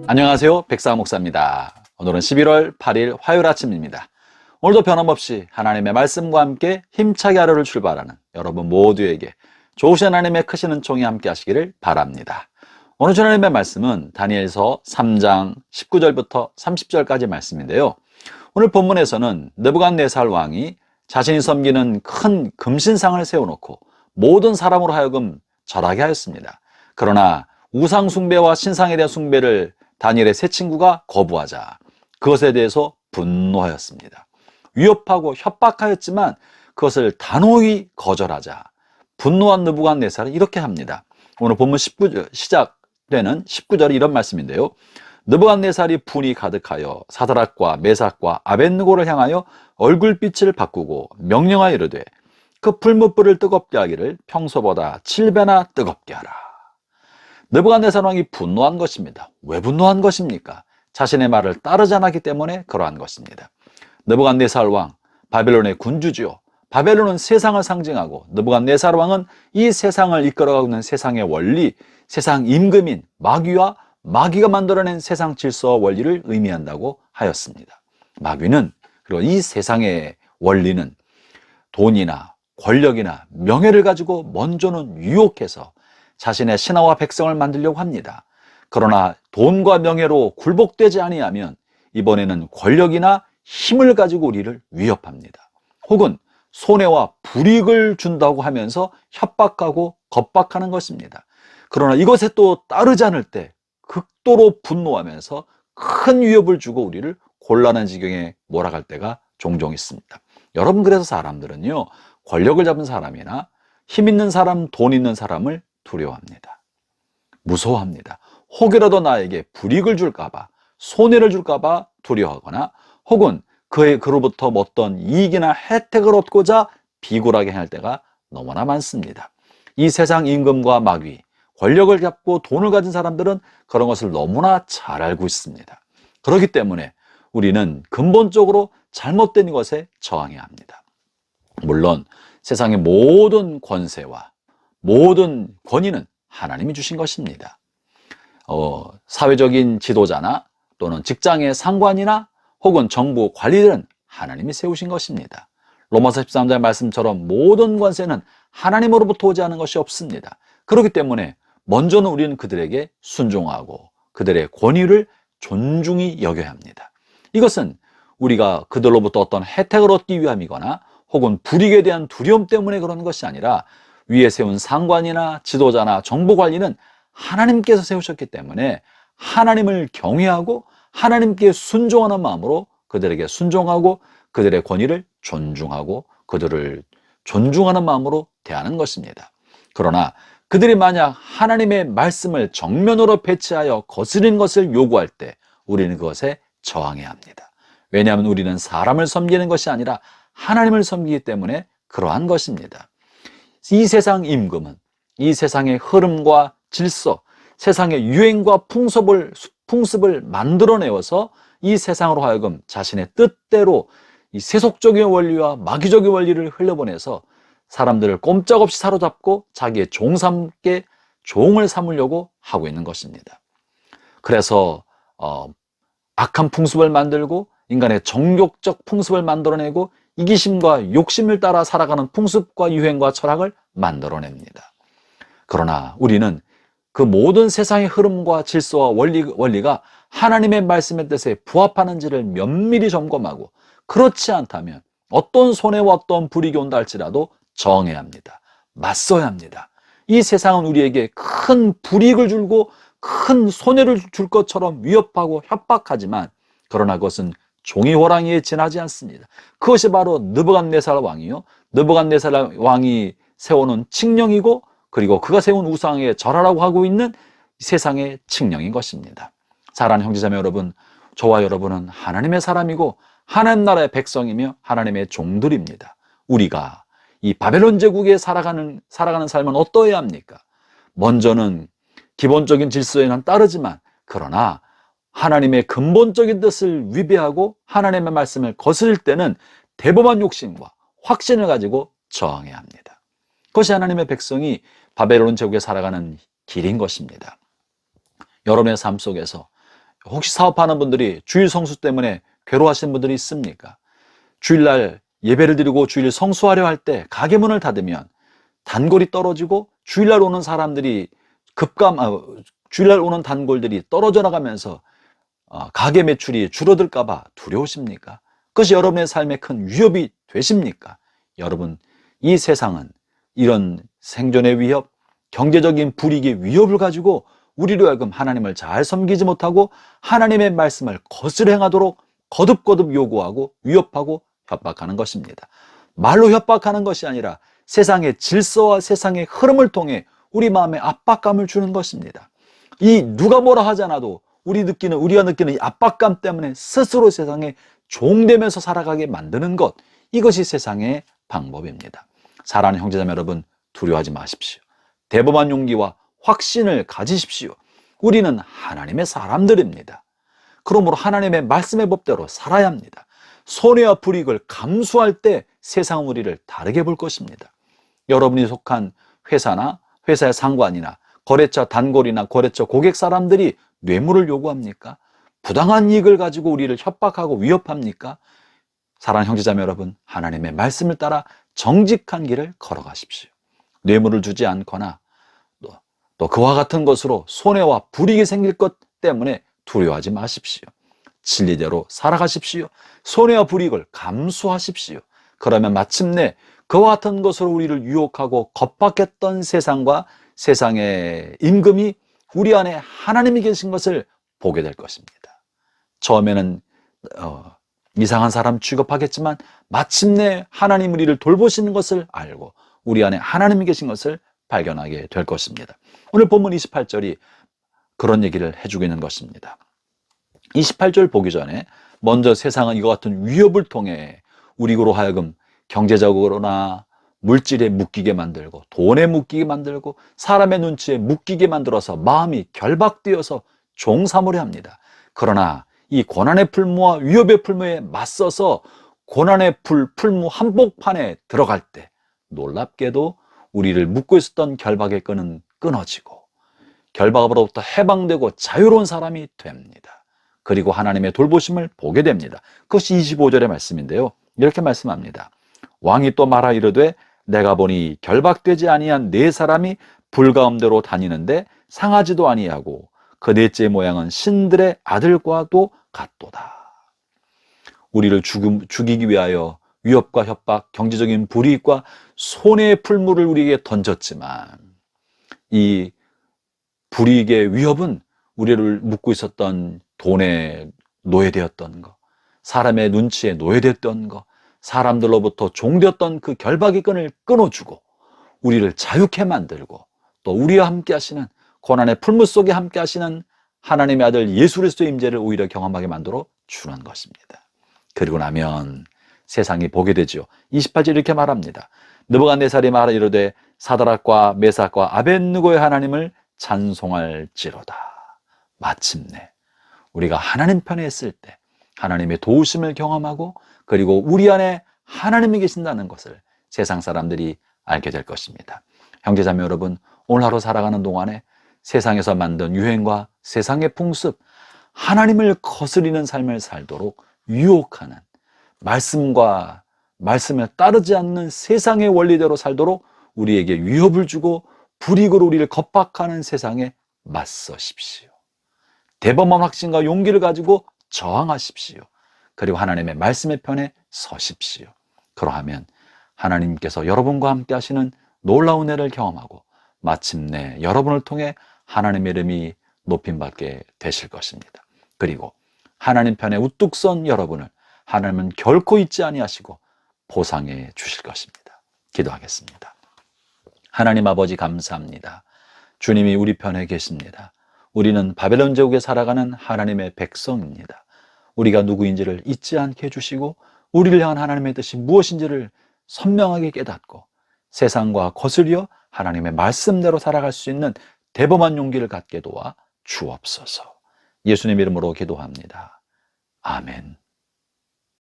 안녕하세요. 백사 목사입니다. 오늘은 11월 8일 화요일 아침입니다. 오늘도 변함없이 하나님의 말씀과 함께 힘차게 하루를 출발하는 여러분 모두에게 좋으신 하나님의 크신 은총이 함께 하시기를 바랍니다. 오늘 하나님의 말씀은 다니엘서 3장 19절부터 30절까지 말씀인데요. 오늘 본문에서는 느부갓네살 왕이 자신이 섬기는 큰 금신상을 세워놓고 모든 사람으로 하여금 절하게 하였습니다. 그러나 우상 숭배와 신상에 대한 숭배를 다니엘의 세 친구가 거부하자 그것에 대해서 분노하였습니다. 위협하고 협박하였지만 그것을 단호히 거절하자 분노한 느부갓네살은 이렇게 합니다. 오늘 본문 시작되는 19절이 이런 말씀인데요. 느부갓네살이 분이 가득하여 사드락과 메삭과 아벳느고를 향하여 얼굴빛을 바꾸고 명령하여 이르되 그 풀무불을 뜨겁게 하기를 평소보다 7배나 뜨겁게 하라. 느부갓네살 왕이 분노한 것입니다. 왜 분노한 것입니까? 자신의 말을 따르지 않았기 때문에 그러한 것입니다. 느부갓네살 왕, 바벨론의 군주지요. 바벨론은 세상을 상징하고 느부갓네살 왕은 이 세상을 이끌어가고 있는 세상의 원리, 세상 임금인 마귀와 마귀가 만들어낸 세상 질서와 원리를 의미한다고 하였습니다. 마귀는, 그리고 이 세상의 원리는 돈이나 권력이나 명예를 가지고 먼저는 유혹해서 자신의 신하와 백성을 만들려고 합니다. 그러나 돈과 명예로 굴복되지 아니하면 이번에는 권력이나 힘을 가지고 우리를 위협합니다. 혹은 손해와 불이익을 준다고 하면서 협박하고 겁박하는 것입니다. 그러나 이것에 또 따르지 않을 때 극도로 분노하면서 큰 위협을 주고 우리를 곤란한 지경에 몰아갈 때가 종종 있습니다. 여러분, 그래서 사람들은요, 권력을 잡은 사람이나 힘 있는 사람, 돈 있는 사람을 두려워합니다. 무서워합니다. 혹이라도 나에게 불이익을 줄까봐, 손해를 줄까봐 두려워하거나 혹은 그로부터 어떤 이익이나 혜택을 얻고자 비굴하게 할 때가 너무나 많습니다. 이 세상 임금과 마귀, 권력을 잡고 돈을 가진 사람들은 그런 것을 너무나 잘 알고 있습니다. 그렇기 때문에 우리는 근본적으로 잘못된 것에 저항해야 합니다. 물론 세상의 모든 권세와 모든 권위는 하나님이 주신 것입니다. 사회적인 지도자나 또는 직장의 상관이나 혹은 정부 관리들은 하나님이 세우신 것입니다. 로마서 13장 말씀처럼 모든 권세는 하나님으로부터 오지 않은 것이 없습니다. 그렇기 때문에 먼저는 우리는 그들에게 순종하고 그들의 권위를 존중히 여겨야 합니다. 이것은 우리가 그들로부터 어떤 혜택을 얻기 위함이거나 혹은 불이익에 대한 두려움 때문에 그러는 것이 아니라 위에 세운 상관이나 지도자나 정부 관리는 하나님께서 세우셨기 때문에 하나님을 경외하고 하나님께 순종하는 마음으로 그들에게 순종하고 그들의 권위를 존중하고 그들을 존중하는 마음으로 대하는 것입니다. 그러나 그들이 만약 하나님의 말씀을 정면으로 배치하여 거스린 것을 요구할 때 우리는 그것에 저항해야 합니다. 왜냐하면 우리는 사람을 섬기는 것이 아니라 하나님을 섬기기 때문에 그러한 것입니다. 이 세상 임금은 이 세상의 흐름과 질서, 세상의 유행과 풍습을 만들어내어서 이 세상으로 하여금 자신의 뜻대로 이 세속적인 원리와 마귀적인 원리를 흘려보내서 사람들을 꼼짝없이 사로잡고 자기의 종을 삼으려고 하고 있는 것입니다. 그래서 악한 풍습을 만들고 인간의 정욕적 풍습을 만들어내고 이기심과 욕심을 따라 살아가는 풍습과 유행과 철학을 만들어냅니다. 그러나 우리는 그 모든 세상의 흐름과 질서와 원리가 하나님의 말씀의 뜻에 부합하는지를 면밀히 점검하고 그렇지 않다면 어떤 손해와 어떤 불이익이 온다 할지라도 저항해야 합니다. 맞서야 합니다. 이 세상은 우리에게 큰 불이익을 주고 큰 손해를 줄 것처럼 위협하고 협박하지만 그러나 그것은 종이 호랑이에 지나지 않습니다. 그것이 바로 느부갓네살 왕이요, 느부갓네살 왕이 세워놓은 칙령이고 그리고 그가 세운 우상에 절하라고 하고 있는 세상의 칙령인 것입니다. 사랑하는 형제자매 여러분, 저와 여러분은 하나님의 사람이고 하나님 나라의 백성이며 하나님의 종들입니다. 우리가 이 바벨론 제국에 살아가는 삶은 어떠해야 합니까? 먼저는 기본적인 질서에는 따르지만 그러나 하나님의 근본적인 뜻을 위배하고 하나님의 말씀을 거스릴 때는 대범한 욕심과 확신을 가지고 저항해야 합니다. 그것이 하나님의 백성이 바벨론 제국에 살아가는 길인 것입니다. 여러분의 삶 속에서 혹시 사업하는 분들이 주일 성수 때문에 괴로워하시는 분들이 있습니까? 주일날 예배를 드리고 주일 성수하려 할 때 가게 문을 닫으면 단골이 떨어지고 주일날 오는 사람들이 주일날 오는 단골들이 떨어져 나가면서 가게 매출이 줄어들까 봐 두려우십니까? 그것이 여러분의 삶에 큰 위협이 되십니까? 여러분, 이 세상은 이런 생존의 위협, 경제적인 불이익의 위협을 가지고 우리로 하여금 하나님을 잘 섬기지 못하고 하나님의 말씀을 거스르 행하도록 거듭거듭 요구하고 위협하고 협박하는 것입니다. 말로 협박하는 것이 아니라 세상의 질서와 세상의 흐름을 통해 우리 마음에 압박감을 주는 것입니다. 이 누가 뭐라 하지 않아도 우리가 느끼는 이 압박감 때문에 스스로 세상에 종되면서 살아가게 만드는 것, 이것이 세상의 방법입니다. 사랑하는 형제자매 여러분, 두려워하지 마십시오. 대범한 용기와 확신을 가지십시오. 우리는 하나님의 사람들입니다. 그러므로 하나님의 말씀의 법대로 살아야 합니다. 손해와 불이익을 감수할 때 세상은 우리를 다르게 볼 것입니다. 여러분이 속한 회사나 회사의 상관이나 거래처 단골이나 거래처 고객 사람들이 뇌물을 요구합니까? 부당한 이익을 가지고 우리를 협박하고 위협합니까? 사랑하는 형제자매 여러분, 하나님의 말씀을 따라 정직한 길을 걸어가십시오. 뇌물을 주지 않거나 또 그와 같은 것으로 손해와 불이익이 생길 것 때문에 두려워하지 마십시오. 진리대로 살아가십시오. 손해와 불이익을 감수하십시오. 그러면 마침내 그와 같은 것으로 우리를 유혹하고 겁박했던 세상과 세상의 임금이 우리 안에 하나님이 계신 것을 보게 될 것입니다. 처음에는 이상한 사람 취급하겠지만 마침내 하나님 우리를 돌보시는 것을 알고 우리 안에 하나님이 계신 것을 발견하게 될 것입니다. 오늘 본문 28절이 그런 얘기를 해주고 있는 것입니다. 28절 보기 전에 먼저 세상은 이와 같은 위협을 통해 우리로 하여금 경제적으로나 물질에 묶이게 만들고 돈에 묶이게 만들고 사람의 눈치에 묶이게 만들어서 마음이 결박되어서 종삼으려 합니다. 그러나 이 고난의 풀무와 위협의 풀무에 맞서서 고난의 풀무 한복판에 들어갈 때 놀랍게도 우리를 묶고 있었던 결박의 끈은 끊어지고 결박으로부터 해방되고 자유로운 사람이 됩니다. 그리고 하나님의 돌보심을 보게 됩니다. 그것이 25절의 말씀인데요. 이렇게 말씀합니다. 왕이 또 말하 이르되 내가 보니 결박되지 아니한 네 사람이 불 가운데로 다니는데 상하지도 아니하고 그 넷째 모양은 신들의 아들과도 같도다. 우리를 죽이기 위하여 위협과 협박, 경제적인 불이익과 손해의 풀무를 우리에게 던졌지만 이 불이익의 위협은 우리를 묶고 있었던 돈에 노예되었던 것, 사람의 눈치에 노예됐던 것, 사람들로부터 종되었던 그 결박의 끈을 끊어주고 우리를 자유케 만들고 또 우리와 함께 하시는 고난의 풀무 속에 함께 하시는 하나님의 아들 예수 그리스도의 임재를 오히려 경험하게 만들어 주는 것입니다. 그리고 나면 세상이 보게 되죠. 28절 이렇게 말합니다. 느부갓네살이 말하 이르되 사드락과 메삭과 아벳느고의 하나님을 찬송할지로다. 마침내 우리가 하나님 편에 있을 때 하나님의 도우심을 경험하고 그리고 우리 안에 하나님이 계신다는 것을 세상 사람들이 알게 될 것입니다. 형제자매 여러분, 오늘 하루 살아가는 동안에 세상에서 만든 유행과 세상의 풍습, 하나님을 거스리는 삶을 살도록 유혹하는 말씀을 따르지 않는 세상의 원리대로 살도록 우리에게 위협을 주고 불이익으로 우리를 겁박하는 세상에 맞서십시오. 대범한 확신과 용기를 가지고 저항하십시오. 그리고 하나님의 말씀의 편에 서십시오. 그러하면 하나님께서 여러분과 함께 하시는 놀라운 은혜를 경험하고 마침내 여러분을 통해 하나님의 이름이 높임받게 되실 것입니다. 그리고 하나님 편에 우뚝 선 여러분을 하나님은 결코 잊지 아니하시고 보상해 주실 것입니다. 기도하겠습니다. 하나님 아버지 감사합니다. 주님이 우리 편에 계십니다. 우리는 바벨론 제국에 살아가는 하나님의 백성입니다. 우리가 누구인지를 잊지 않게 해주시고 우리를 향한 하나님의 뜻이 무엇인지를 선명하게 깨닫고 세상과 거슬려 하나님의 말씀대로 살아갈 수 있는 대범한 용기를 갖게 도와 주옵소서. 예수님 이름으로 기도합니다. 아멘.